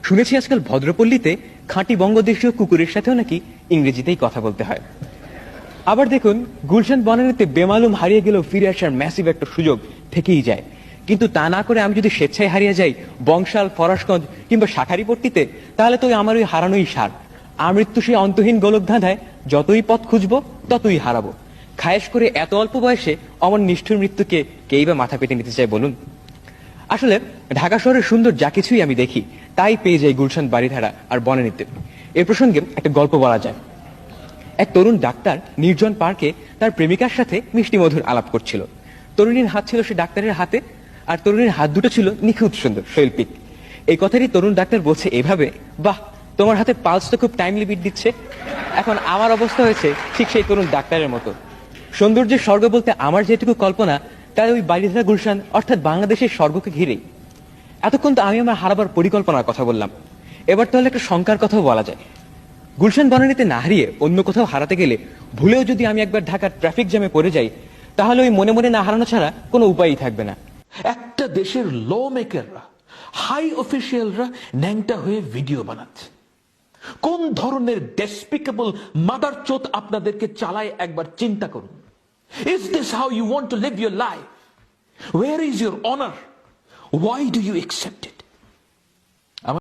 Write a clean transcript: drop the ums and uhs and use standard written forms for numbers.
শুনেছি আজকাল ভদ্রপল্লীতে খাঁটি বঙ্গদেশীয় কুকুরের সাথেও নাকি ইংরেজিতেই কথা বলতে হয়। আবার দেখুন, গুলশান বনানীতে বেমালুম হারিয়ে গেলেও ফিরে আসার ম্যাসিভ একটা সুযোগ থেকেই যায়। কিন্তু তা না করে আমি যদি স্বেচ্ছায় হারিয়ে যাই বংশাল, ফরাসগঞ্জ কিংবা শাখারিপট্টিতে, তাহলে তো আমার ওই হারানোই সার। আমৃত্যু সেই অন্তহীন গোলক ধাঁধায় যতই পথ খুঁজবো ততই হারাবো। খায়েশ করে এত অল্প বয়সে অমন নিষ্ঠুর মৃত্যুকে কেই বা মাথা পেতে নিতে চায় বলুন? আসলে ঢাকা শহরের সুন্দর যা কিছুই আমি দেখি তাই পেয়ে যাই গুলশান, বারিধারা আর বনানীতে। এ প্রসঙ্গে একটা গল্প বলা যায়। এক তরুণ ডাক্তার নির্জন পার্কে তার প্রেমিকার সাথে মিষ্টি মধুর আলাপ করছিল। তরুণীর হাত ছিল সে ডাক্তারের হাতে, আর তরুণীর হাত দুটো ছিল নিখুঁত সুন্দর, শৈল্পিক। এই কথাটি তরুণ ডাক্তার বলছে এভাবে, বাহ, তোমার হাতে পালস তো খুব টাইমলি বিট দিচ্ছে। এখন আমার অবস্থা হয়েছে ঠিক সেই তরুণ ডাক্তারের মতো। সৌন্দর্যের স্বর্গ বলতে আমার যেটুকু কল্পনা, তাই ওই বারিধারা, গুলশান অর্থাৎ বাংলাদেশের স্বর্গকে ঘিরেই। এতক্ষণ তো আমি আমার হারাবার পরিকল্পনার কথা বললাম, এবার তাহলে একটা শঙ্কার কথাও বলা যায়। গুলশান বনানীতে না হারিয়ে অন্য কোথাও হারাতে গেলে, ভুলেও যদি আমি একবার ঢাকার ট্রাফিক জ্যামে পড়ে যাই, তাহলে ওই মনে মনে না হারানো ছাড়া কোনো উপায়ই থাকবে না। একটা দেশের ল মেকাররা, হাই অফিসিয়ালরা ন্যাংটা হয়ে ভিডিও বানাচ্ছে। কোন ধরনের ডেসপিকেবল মাদারচোদ আপনাদেরকে চালায় একবার চিন্তা করুন। Is this how you want to live your life? Where is your honour? Why do you accept it?